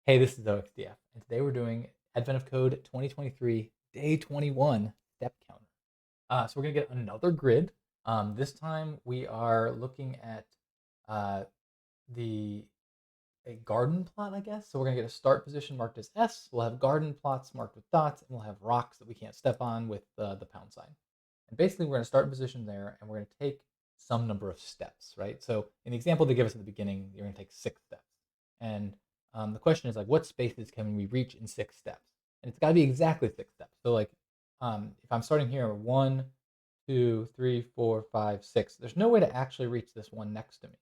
Hey, this is OXDF, and today we're doing Advent of Code 2023, day 21, step counter. So we're going to get another grid. This time we are looking at uh, the a garden plot, I guess. So we're going to get a start position marked as S. We'll have garden plots marked with dots, and we'll have rocks that we can't step on with the pound sign. And basically, we're going to start in position there, and we're going to take some number of steps, right? So in the example they give us at the beginning, you're going to take 6 steps. And the question is like, what spaces can we reach in 6 steps? And it's got to be exactly 6 steps. So like, if I'm starting here, 1, 2, 3, 4, 5, 6. There's no way to actually reach this one next to me.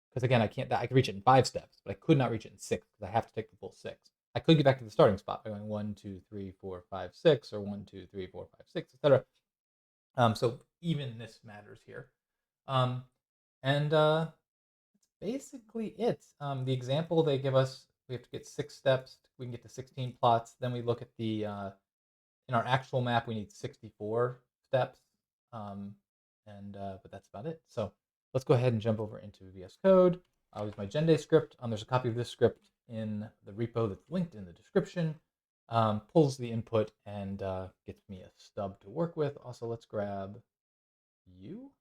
Because again, I can't. I could reach it in 5 steps, but I could not reach it in 6 because I have to take the full 6. I could get back to the starting spot by going 1, 2, 3, 4, 5, 6, or 1, 2, 3, 4, 5, 6, etc. So even this matters here. Um, and that's basically it. The example they give us, we have to get 6 steps. We can get to 16 plots. Then we look at the, in our actual map, we need 64 steps. But that's about it. So let's go ahead and jump over into VS Code. I'll use my genday script. There's a copy of this script in the repo that's linked in the description. Pulls the input and gets me a stub to work with. Also, let's grab you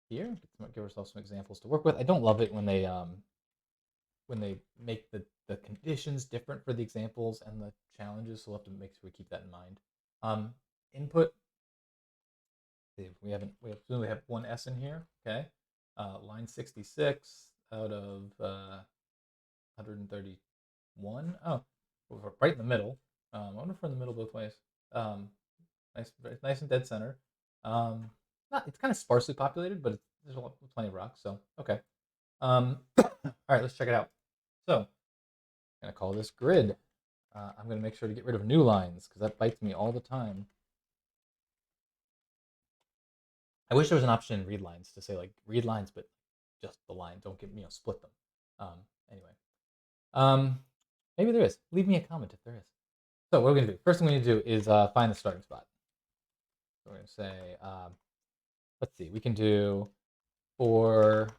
here. Give ourselves some examples to work with. I don't love it when they make the conditions different for the examples and the challenges, so we'll have to make sure we keep that in mind. Input. We have one S in here. Okay. Line 66 out of 131. Oh, we're right in the middle. I wonder if we're in the middle both ways. Nice and dead center. It's kind of sparsely populated, but there's plenty of rocks. So okay. All right, let's check it out. So I'm gonna call this grid. I'm gonna make sure to get rid of new lines because that bites me all the time. I wish there was an option in read lines to say like read lines, but just the line. Don't get split them. Anyway, maybe there is. Leave me a comment if there is. So what we're gonna do? First thing we need to do is find the starting spot. So we're gonna say, let's see, we can do for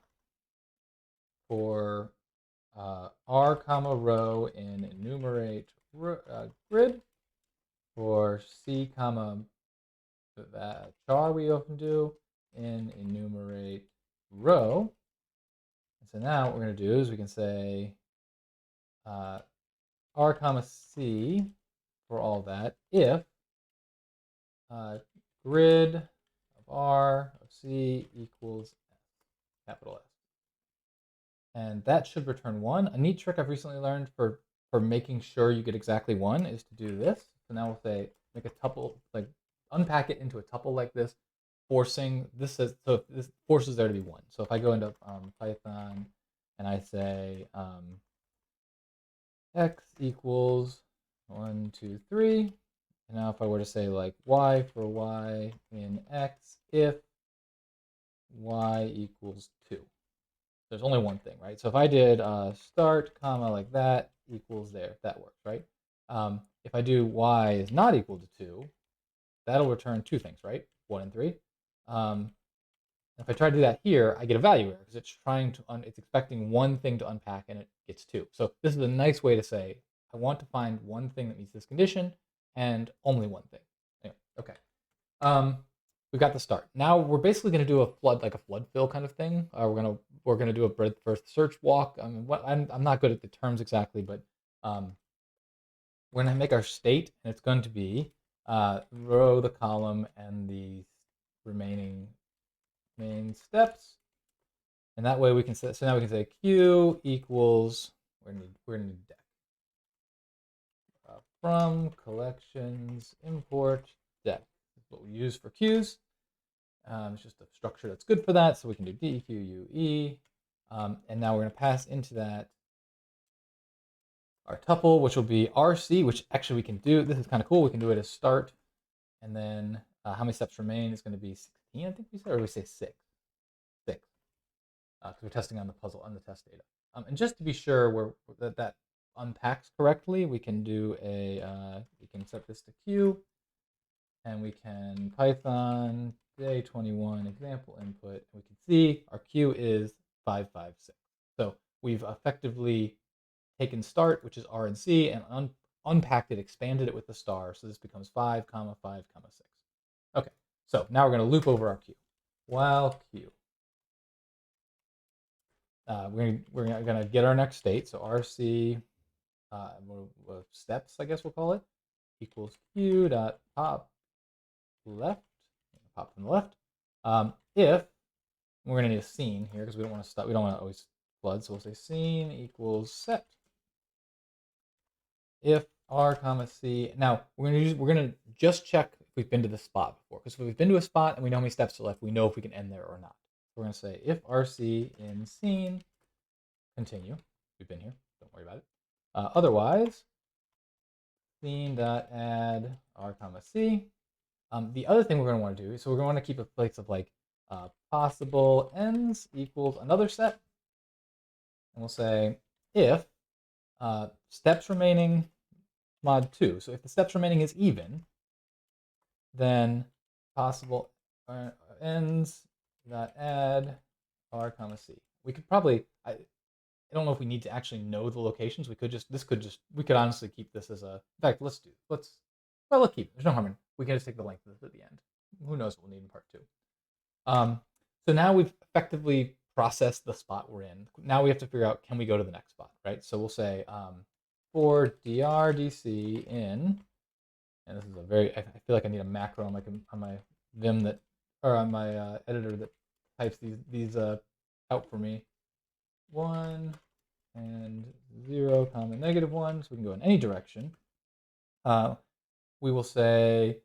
r comma row in enumerate grid, for c comma that char we often do in enumerate row. And so now what we're going to do is we can say r comma c for all that if grid of r of c equals s, capital S. And that should return 1. A neat trick I've recently learned for making sure you get exactly 1 is to do this. So now we'll say make a tuple, like unpack it into a tuple like this, forcing this so this forces there to be 1. So if I go into Python and I say x equals 1, 2, 3, and now if I were to say like y for y in x if y equals 2. There's only one thing, right? So if I did start comma like that equals there, that works, right? If I do y is not equal to 2, that'll return 2 things, right? 1 and 3. If I try to do that here, I get a value error because it's it's expecting one thing to unpack and it gets 2. So this is a nice way to say I want to find one thing that meets this condition and only one thing. Anyway, okay. We've got the start. Now we're basically going to do a flood fill kind of thing. We're gonna do a breadth first search walk. I mean, I'm not good at the terms exactly, but we're gonna make our state, and it's going to be row, the column, and the remaining main steps. And that way we can say, so now we can say q equals, we're gonna need deck. From collections import deck. That's what we use for queues. It's just a structure that's good for that. So we can do D, Q, U, E. And now we're going to pass into that our tuple, which will be RC, which actually we can do. This is kind of cool. We can do it as start. And then how many steps remain is going to be 16, I think we said, or we say 6. 6. Because we're testing on the puzzle, on the test data. And just to be sure that unpacks correctly, we can do we can set this to Q. And we can Python day 21 example input. And we can see our Q is 556. So we've effectively taken start, which is R and C, and unpacked it, expanded it with the star. So this becomes 5, 5, 6. Okay, so now we're going to loop over our Q. While Q. We're going to get our next state. So RC steps, I guess we'll call it, equals Q dot pop left. Pop from the left. If we're going to need a scene here because we don't want to stop. We don't want to always flood. So we'll say scene equals set. If R comma C. Now we're going to just check if we've been to the spot before, because if we've been to a spot and we know how many steps to left, we know if we can end there or not. So we're going to say if RC in scene continue. We've been here. Don't worry about it. Otherwise, scene dot add R comma C. The other thing we're going to want to do, so we're going to want to keep a place of like possible ends equals another set. And we'll say if steps remaining mod 2. So if the steps remaining is even, then possible ends dot add R comma C. We could probably, I don't know if we need to actually know the locations. We could we could honestly keep this as a, in fact, let's keep it. There's no harm in, we can just take the length of it at the end. Who knows what we'll need in part 2. So now we've effectively processed the spot we're in. Now we have to figure out, can we go to the next spot, right? So we'll say for drdc in, and this is a very, I feel like I need a macro on my Vim that, or on my editor that types these out for me. 1 and 0 comma -1, so we can go in any direction. We will say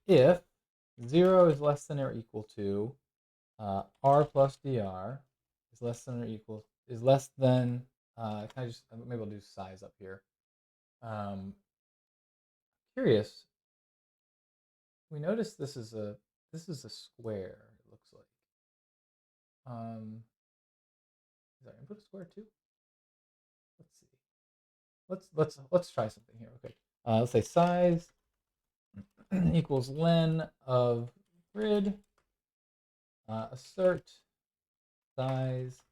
if 0 is less than or equal to R plus dr is less than or equal, is less than, can I just, maybe I'll do size up here. Curious, we notice this is a square, it looks like. Is our input a square too? Let's see. Let's try something here. Okay. Let's say size equals len of grid. Assert size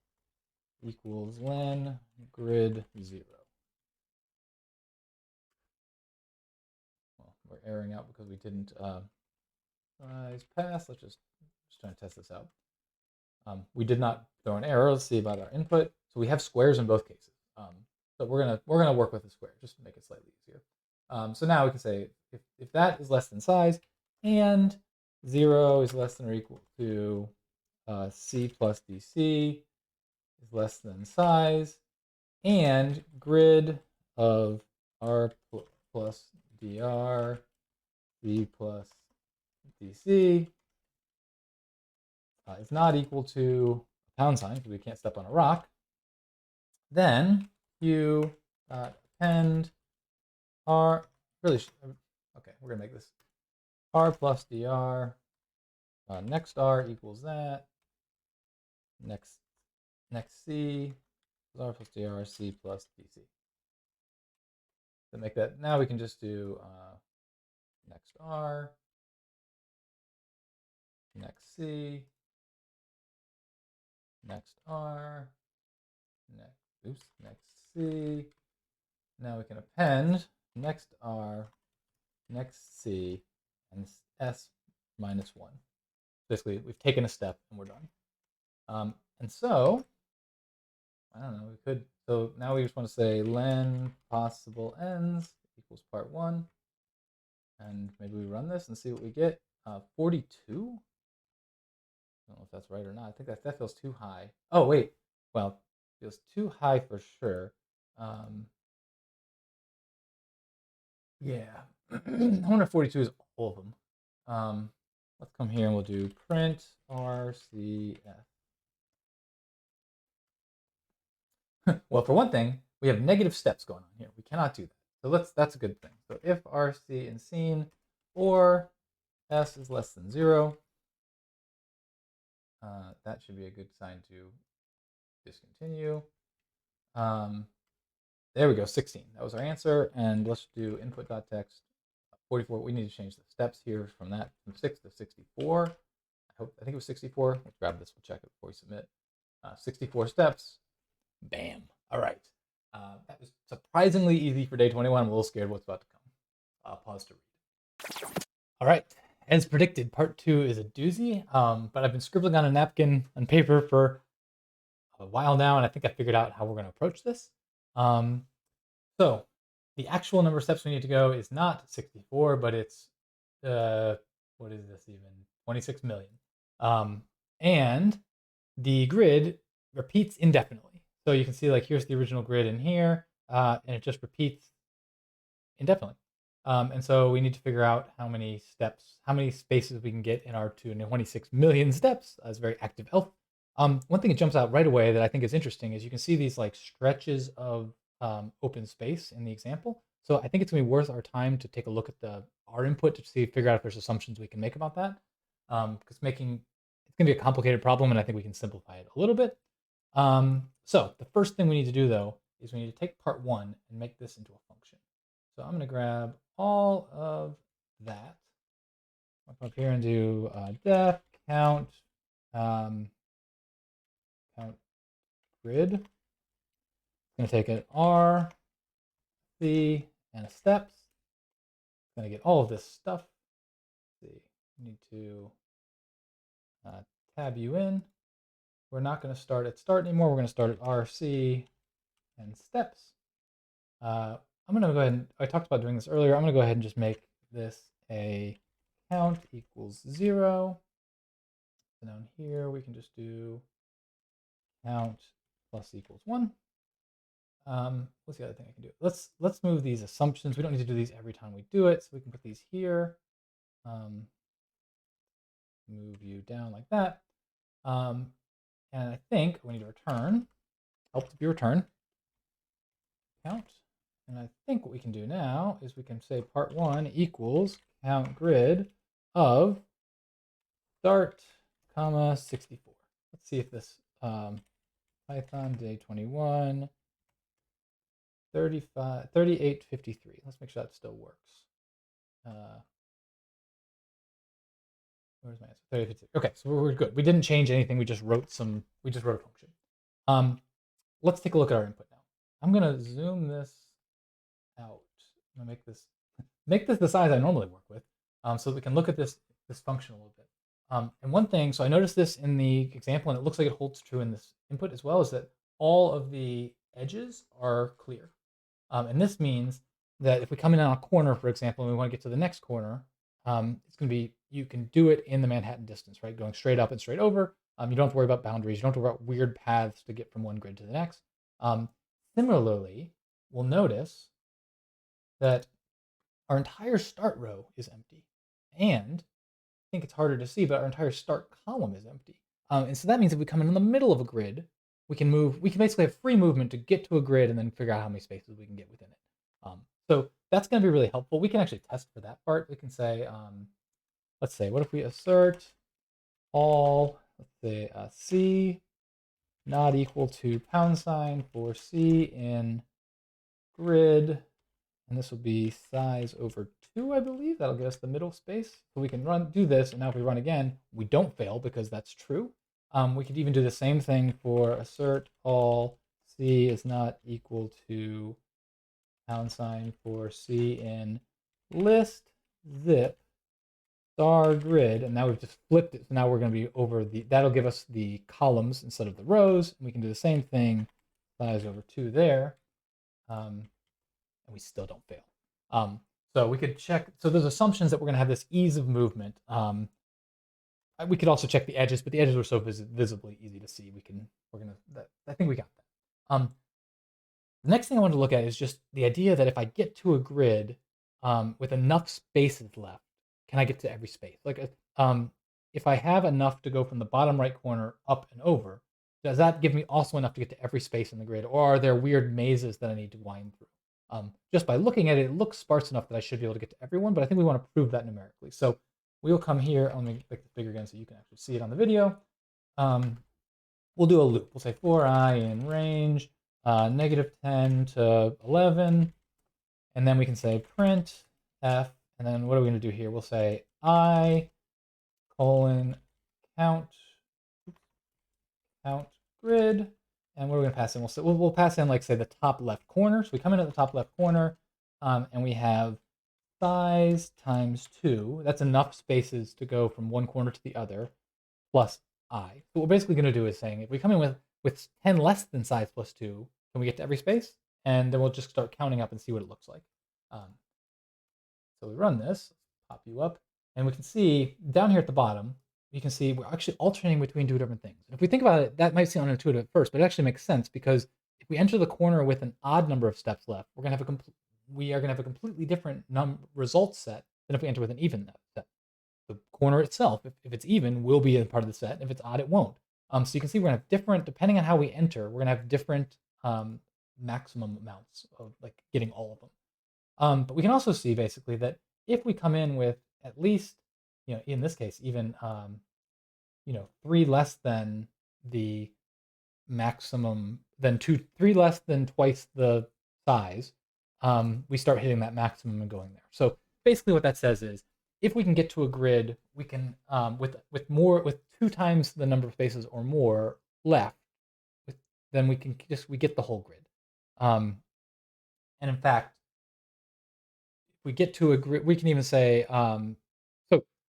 equals len grid 0. Well, we're erroring out because we didn't size pass. Let's just try to test this out. We did not throw an error. Let's see about our input. So we have squares in both cases. So we're gonna work with a square just to make it slightly easier. So now we can say if that is less than size and 0 is less than or equal to C plus DC is less than size, and grid of R plus dr C plus DC is not equal to a £, because we can't step on a rock, then you append R, okay, we're gonna make this R plus dr, next R equals that, next C, R plus dr, C plus DC. To make that, now we can just do next R, next C, next R, next C. Now we can append next R, next C, and S minus 1. Basically, we've taken a step and we're done. And so, I don't know, we could, so now we just want to say len possible ends equals part 1. And maybe we run this and see what we get. 42? I don't know if that's right or not. I think that feels too high. Oh, wait. Well, it feels too high for sure. Yeah. I wonder if 42 is all of them. Let's come here and we'll do print RCF. Well, for one thing, we have negative steps going on here. We cannot do that. So that's a good thing. So if RC in scene or S is less than 0, that should be a good sign to discontinue. There we go, 16. That was our answer. And let's do input.text 44. We need to change the steps here from 6 to 64. I think it was 64. Let's grab this, we'll check it before we submit. 64 steps. Bam. All right. That was surprisingly easy for day 21. I'm a little scared what's about to come. Pause to read. All right. As predicted, part 2 is a doozy, but I've been scribbling on a napkin and paper for a while now, and I think I figured out how we're going to approach this. So the actual number of steps we need to go is not 64, but it's, what is this even? 26 million. And the grid repeats indefinitely. So you can see, like, here's the original grid in here, and it just repeats indefinitely. And so we need to figure out how many steps, how many spaces we can get in our 26 million steps as very active elf. One thing that jumps out right away that I think is interesting is you can see these like stretches of open space in the example. So I think it's gonna be worth our time to take a look at our input to figure out if there's assumptions we can make about that. Because it's gonna be a complicated problem, and I think we can simplify it a little bit. So the first thing we need to do though is we need to take part 1 and make this into a function. So I'm gonna grab all of that. I'll come up here and do def count count grid. It's gonna take an R, C, and a steps. It's gonna get all of this stuff. Let's see, we need to tab you in. We're not gonna start at start anymore. We're gonna start at RC and steps. I'm gonna go ahead and, I talked about doing this earlier. I'm gonna go ahead and just make this a count equals 0. And down here we can just do count plus equals 1. What's the other thing I can do? Let's move these assumptions. We don't need to do these every time we do it, so we can put these here. Move you down like that. And I think we need to return, help to be return, count. And I think what we can do now is we can say part 1 equals count grid of start, comma, 64. Let's see if this Python day 21, 35, 3853. Let's make sure that still works. Where's my answer? 3853. Okay, so we're good. We didn't change anything. We just wrote a function. Let's take a look at our input now. I'm gonna zoom this out. I'm gonna make this the size I normally work with, so that we can look at this function a little bit. And one thing, so I noticed this in the example, and it looks like it holds true in this input as well, is that all of the edges are clear. And this means that if we come in on a corner, for example, and we want to get to the next corner, it's going to be, you can do it in the Manhattan distance, right? Going straight up and straight over. You don't have to worry about boundaries. You don't have to worry about weird paths to get from one grid to the next. Similarly, we'll notice that our entire start row is empty. And I think it's harder to see, but our entire start column is empty. And so that means if we come in the middle of a grid, we can basically have free movement to get to a grid and then figure out how many spaces we can get within it. So that's going to be really helpful. We can actually test for that part. We can say, let's say, what if we assert all, let's say, C not equal to # for C in grid, and this will be size over 2, I believe. That'll get us the middle space. So we can do this, and now if we run again, we don't fail because that's true. We could even do the same thing for assert all C is not equal to # for C in list zip star grid, and now we've just flipped it. So now we're going to be over that'll give us the columns instead of the rows. And we can do the same thing, size over 2 there, and we still don't fail. So we could check. So there's assumptions that we're going to have this ease of movement. We could also check the edges, but the edges were so visibly easy to see. I think we got that. The next thing I want to look at is just the idea that if I get to a grid with enough spaces left, can I get to every space? Like, if I have enough to go from the bottom right corner up and over, does that give me also enough to get to every space in the grid? Or are there weird mazes that I need to wind through? Just by looking at it, it looks sparse enough that I should be able to get to everyone, but I think we want to prove that numerically. So we'll come here, let me make this bigger again so you can actually see it on the video. We'll do a loop. We'll say for I in range, -10 to 11, and then we can say print f, and then what are we going to do here? We'll say I count grid, and And what are we gonna pass in? We'll pass in, like, say, the top left corner. So we come in at the top left corner, and we have size times 2. That's enough spaces to go from one corner to the other, plus I. So what we're basically gonna do is saying, if we come in with 10 less than size plus 2, can we get to every space? And then we'll just start counting up and see what it looks like. So we run this, pop you up, and we can see down here at the bottom, you can see we're actually alternating between two different things. If we think about it, that might seem unintuitive at first, but it actually makes sense, because if we enter the corner with an odd number of steps left, we are going to have a completely different result set than if we enter with an even set. The corner itself, if it's even, will be a part of the set. If it's odd, it won't. So you can see we're going to have different, depending on how we enter, we're going to have different maximum amounts of, like, getting all of them. But we can also see basically that if we come in with at least, in this case, even 3 less than the maximum, then 3 less than twice the size, we start hitting that maximum and going there. So basically what that says is, if we can get to a grid, we can, with 2 times the number of spaces or more left, then we get the whole grid. And in fact, we get to a grid, we can even say, so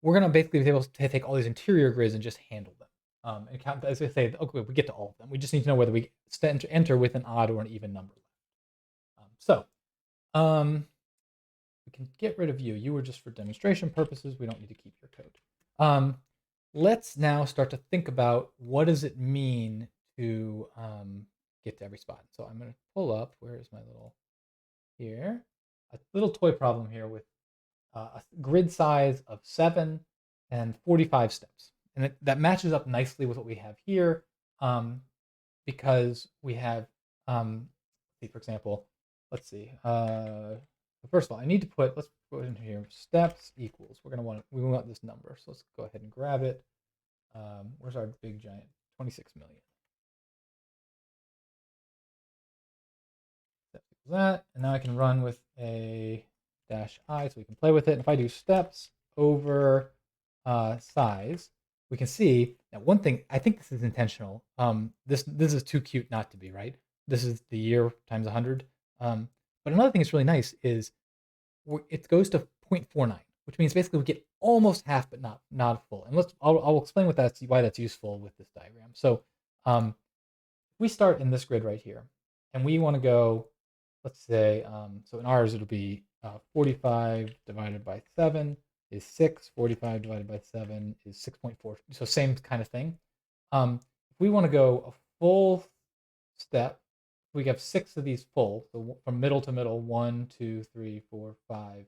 we're going to basically be able to take all these interior grids and just handle them. And count, as I say, okay, we get to all of them. We just need to know whether we enter with an odd or an even number. We can get rid of you. You were just for demonstration purposes. We don't need to keep your code. Let's now start to think about, what does it mean to get to every spot. So I'm going to pull up, where is my little, here, a little toy problem here with a grid size of 7 and 45 steps. And that matches up nicely with what we have here, because we have, see, for example, let's see. First of all, I need to let's put in here steps equals. We want this number. So let's go ahead and grab it. Where's our big giant? 26 million. Steps equals that. And now I can run with a -I, so we can play with it. And if I do steps over size, we can see that one thing. I think this is intentional. This is too cute not to be, right. This is the year times 100. But another thing that's really nice is it goes to 0.49, which means basically we get almost half, but not full. And I'll explain why that's useful with this diagram. So we start in this grid right here, and we want to go, let's say, so in ours it'll be 45 divided by 7 is 6. 45 divided by 7 is 6.4. So same kind of thing. If we want to go a full step, we have 6 of these full. So from middle to middle, 1, 2, 3, 4, 5,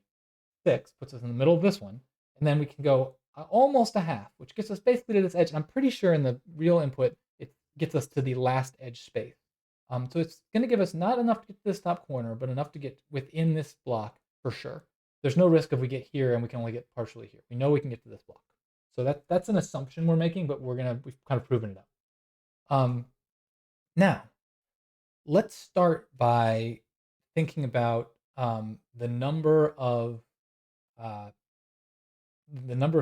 6 puts us in the middle of this one. And then we can go almost a half, which gets us basically to this edge. And I'm pretty sure in the real input, it gets us to the last edge space. So it's going to give us not enough to get to this top corner, but enough to get within this block for sure. There's no risk if we get here and we can only get partially here. We know we can get to this block. So that's an assumption we're making, but we've kind of proven it up. Now, let's start by thinking about the number of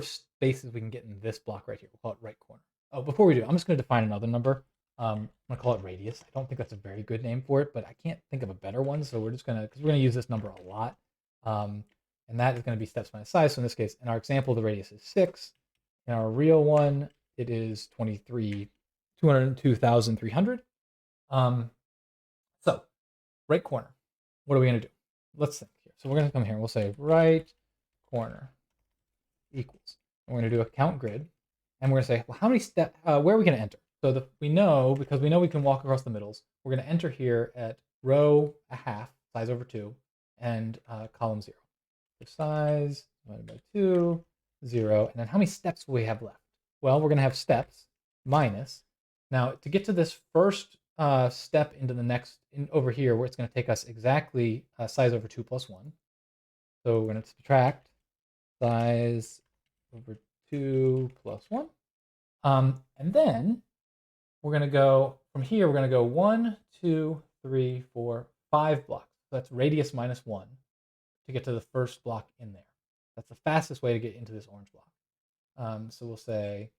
spaces we can get in this block right here. We'll call it right corner. Oh, before we do, I'm just going to define another number. I'm going to call it radius. I don't think that's a very good name for it, but I can't think of a better one. So we're just going to, because we're going to use this number a lot. And that is going to be steps minus size. So in this case, in our example, the radius is 6. In our real one, it is 202,300. So right corner, what are we going to do? Let's think here. So we're going to come here and we'll say right corner equals. And we're going to do a count grid. And we're going to say, well, how many steps, where are we going to enter? So because we know we can walk across the middles, we're going to enter here at row a half, size over 2, and column 0. So size divided by 2, 0. And then how many steps will we have left? Well, we're going to have steps minus. Now, to get to this first step into the next, over here, where it's going to take us exactly size over 2 plus 1. So we're going to subtract size over 2 plus 1. And then we're going to go from here, we're going to go 1, 2, 3, 4, 5 blocks. So that's radius minus 1 to get to the first block in there. That's the fastest way to get into this orange block. So we'll say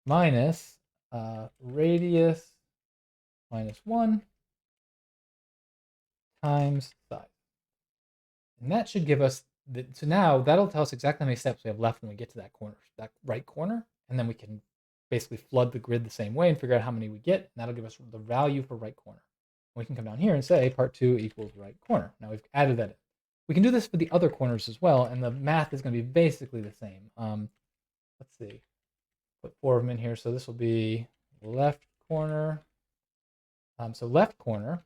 minus radius minus 1 times size. And that should give us, so now that'll tell us exactly how many steps we have left when we get to that corner, that right corner. And then we can basically flood the grid the same way and figure out how many we get. And that'll give us the value for right corner. And we can come down here and say part 2 equals right corner. Now we've added that in. We can do this for the other corners as well. And the math is going to be basically the same. Let's see. Put 4 of them in here. So this will be left corner. So left corner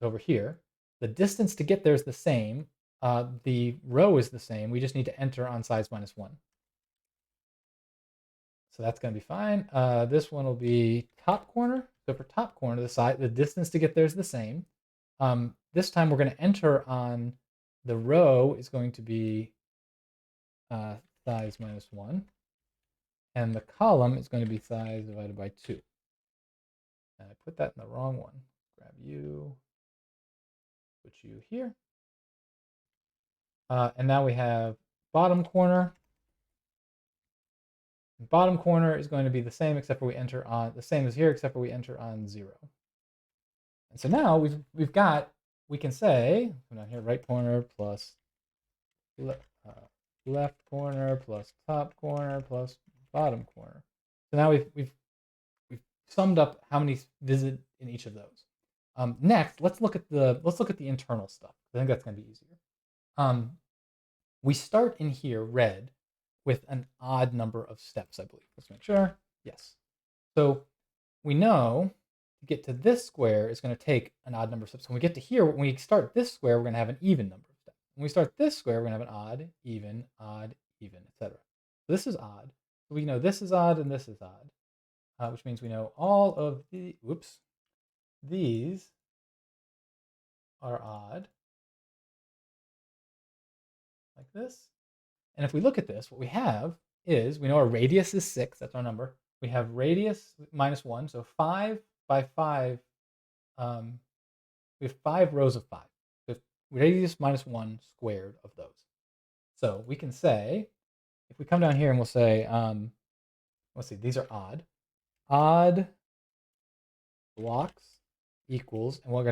is over here. The distance to get there is the same. The row is the same. We just need to enter on size minus 1. So that's going to be fine. This one will be top corner. So for top corner, the distance to get there is the same. This time we're going to enter on the row is going to be size minus 1. And the column is going to be size divided by 2. And I put that in the wrong one. Grab you, put you here. And now we have bottom corner. Bottom corner is going to be the same except for we enter on the same as here except for we enter on 0. And so now we can say come down here right corner plus left corner plus top corner plus bottom corner. So now we've summed up how many visit in each of those. Next, let's look at the internal stuff. I think that's going to be easier. We start in here red with an odd number of steps, I believe. Let's make sure. Yes. So we know to get to this square is going to take an odd number of steps. When we get to here, when we start this square, we're going to have an even number of steps. When we start this square, we're going to have an odd, even, etc. So this is odd. So we know this is odd and this is odd, which means we know all of these are odd, like this. And if we look at this, what we have is, we know our radius is 6, that's our number. We have radius minus 1, so 5 by 5, we have 5 rows of 5. So radius minus 1 squared of those. So we can say, if we come down here and we'll say, let's see, these are odd. Odd blocks equals, and we'll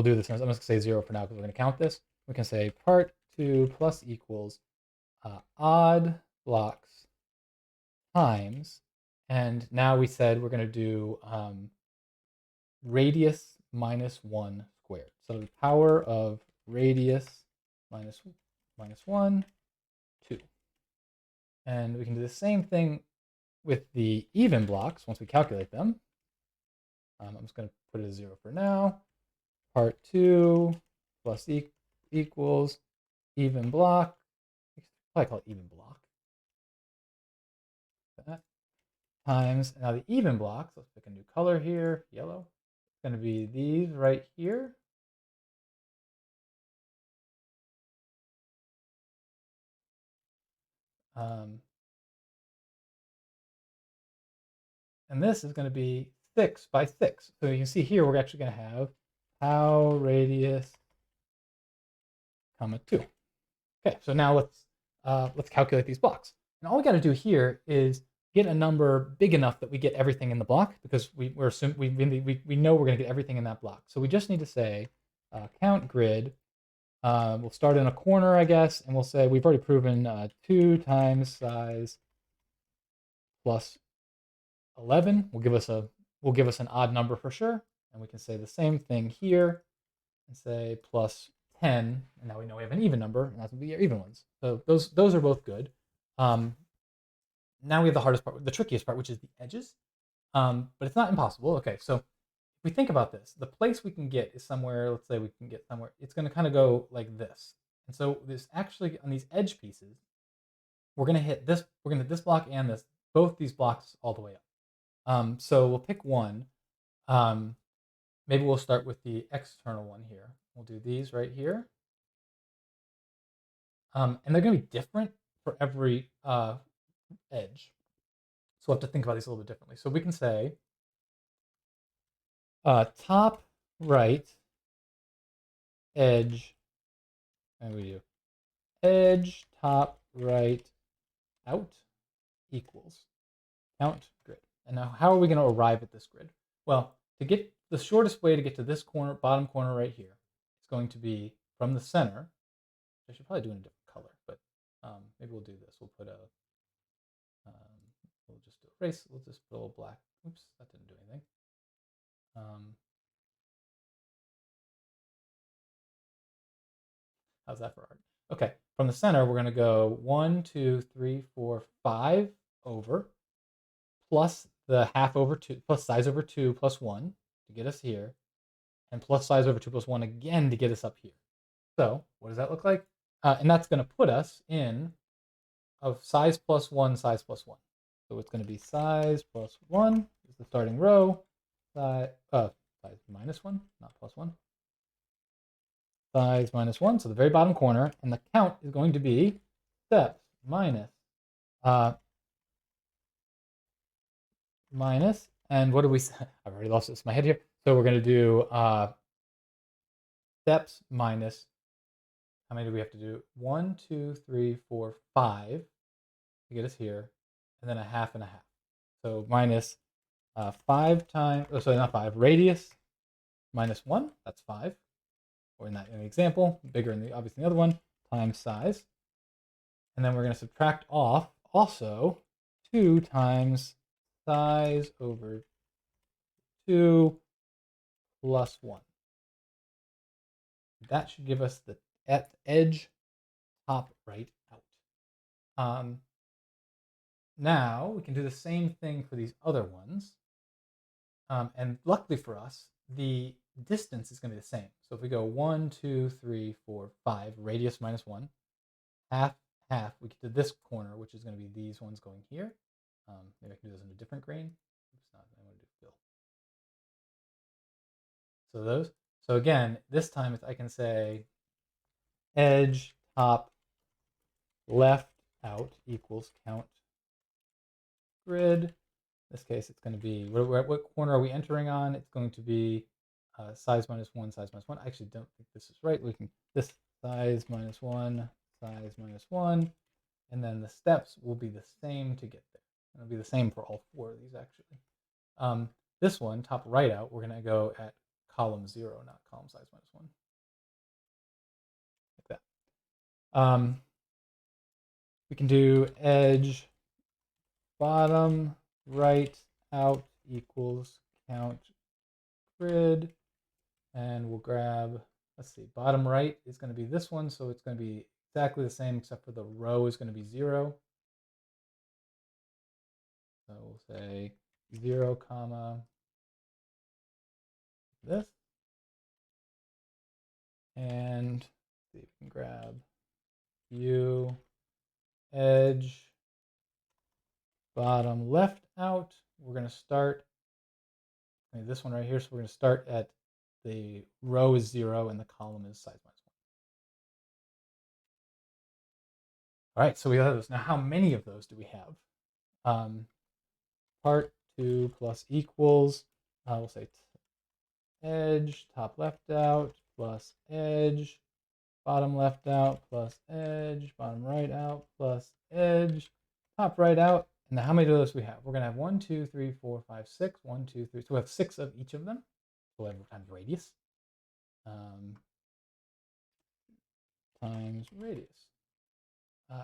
do this. I'm just going to say 0 for now because we're going to count this. We can say part 2 plus equals odd blocks times, and now we said we're going to do radius minus 1 squared. So the power of radius minus 1, 2. And we can do the same thing with the even blocks once we calculate them. I'm just going to put it as 0 for now. Part 2 plus equals even block. Probably call it even block. That times, now the even blocks, let's pick a new color here, yellow. It's going to be these right here. And this is going to be 6 by 6. So you can see here we're actually going to have how radius comma 2. Okay, so now let's calculate these blocks. And all we got to do here is get a number big enough that we get everything in the block, because we know we're going to get everything in that block. So we just need to say count grid. We'll start in a corner, I guess, and we'll say we've already proven 2 times size plus 11 will give us an odd number for sure. And we can say the same thing here and say plus 10, and now we know we have an even number, and that's going to be our even ones. So those are both good. Now we have the hardest part, the trickiest part, which is the edges. But it's not impossible. Okay, so if we think about this, the place we can get is somewhere, let's say we can get somewhere, it's going to kind of go like this. And so this actually, on these edge pieces, we're going to hit this block and both these blocks all the way up. So we'll pick one. Maybe we'll start with the external one here. We'll do these right here. And they're going to be different for every edge. So we'll have to think about these a little bit differently. So we can say top right edge, and we do edge top right out equals count grid. And now how are we going to arrive at this grid? Well, to get the shortest way to get to this corner, bottom corner right here, is going to be from the center. I should probably do it in a different color, but maybe we'll do this. We'll put a, we'll just erase. We'll just put a little black. Oops, that didn't do anything. How's that for art? Okay, from the center, we're going to go 1, 2, 3, 4, 5 over, plus the half over 2, plus size over 2 plus 1 to get us here, and plus size over 2 plus 1 again to get us up here. So what does that look like? And that's going to put us in of size plus 1, size plus 1. So it's going to be size plus 1 is the starting row, size minus 1, not plus 1. Size minus 1, so the very bottom corner, and the count is going to be steps minus, and what do we say? I've already lost this in my head here. So we're going to do steps minus, how many do we have to do? 1, 2, 3, 4, 5 to get us here, and then a half and a half. So minus 5 times, oh, sorry, not 5, radius minus 1, that's 5. Or in the example, bigger in the obviously the other one, times size. And then we're going to subtract off also 2 times size over 2 plus 1. That should give us the edge top right out. Now we can do the same thing for these other ones. And luckily for us, the distance is going to be the same. So if we go 1, 2, 3, 4, 5, radius minus 1, half, half, we get to this corner, which is going to be these ones going here. Maybe I can do this in a different grain. Oops, not, I want to do fill. So those. So again, this time I can say edge top left out equals count grid. In this case, it's going to be, what corner are we entering on? It's going to be size minus 1, size minus 1. I actually don't think this is right. We can, this size minus 1, size minus 1, and then the steps will be the same to get there. It'll be the same for all 4 of these, actually. This one, top right out, we're going to go at column 0, not column size minus 1. Like that. We can do edge bottom right out equals count grid. And we'll grab, let's see, bottom right is going to be this one. So it's going to be exactly the same, except for the row is going to be 0. So we'll say 0, comma, this. And see if we can grab view, edge, bottom left out. We're going to start, this one right here. So we're going to start at the row is 0 and the column is size minus 1. All right, so we have those. Now, how many of those do we have? Part 2 plus equals, we'll say edge, top left out, plus edge, bottom left out, plus edge, bottom right out, plus edge, top right out. And now how many of those do we have? We're going to have 1, 2, 3, 4, 5, 6. 1, 2, 3. So we have 6 of each of them. So we'll have times radius. Times radius.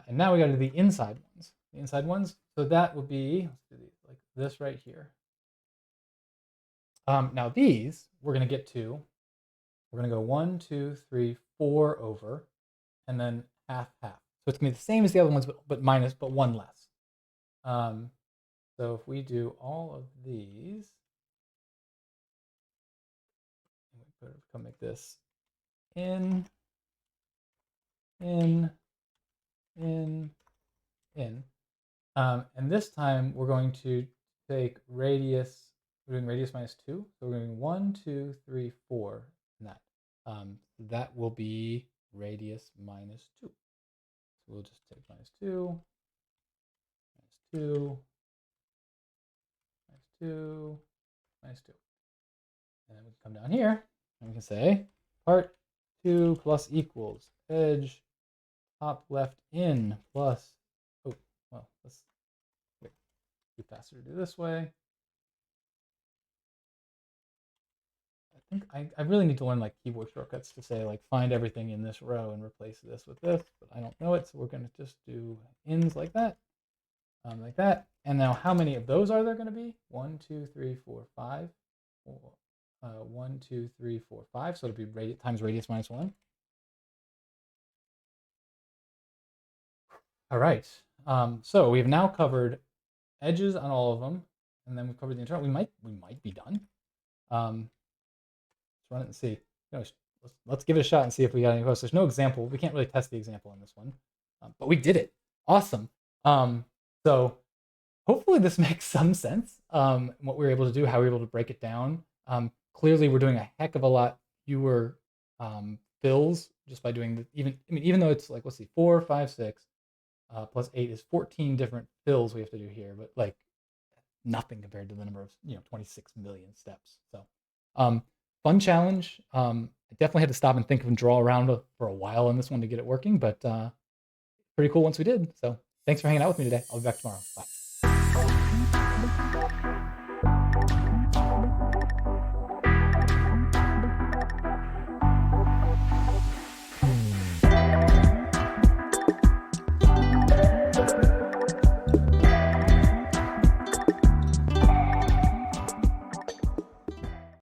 And now we got to do the inside ones. The inside ones. So that would be, let's do these like this right here. Now these we're going to get to. We're going to go 1, 2, 3, 4 over, and then half, half. So it's going to be the same as the other ones, but minus, but 1 less. So if we do all of these, come make this in. And this time we're going to take radius, we're doing radius minus 2. So we're doing 1, 2, 3, 4, and that. That will be radius minus 2. So we'll just take minus 2, minus 2, minus 2, minus 2. And then we can come down here and we can say part 2 plus equals edge top left in plus, oh, well, let's be faster to do this way. think I really need to learn like keyboard shortcuts to say like find everything in this row and replace this with this, but I don't know it, so we're going to just do ins like that. Like that. And now how many of those are there going to be? 1, 2, 3, 4, 5. 1, 2, 3, 4, 5. So it'll be radius times radius minus 1. All right. So we've now covered edges on all of them, and then we've covered the internal. We might be done. Let's run it and see. Let's give it a shot and see if we got any questions. There's no example. We can't really test the example in this one, but we did it. Awesome. So hopefully this makes some sense. What we were able to do, how we were able to break it down. Clearly, we're doing a heck of a lot fewer fills just by doing even though it's like, let's see, 4, 5, 6 plus 8 is 14 different fills we have to do here, but like nothing compared to the number of 26 million steps. So fun challenge. I definitely had to stop and think and draw around for a while on this one to get it working, but pretty cool once we did. So thanks for hanging out with me today. I'll be back tomorrow. Bye.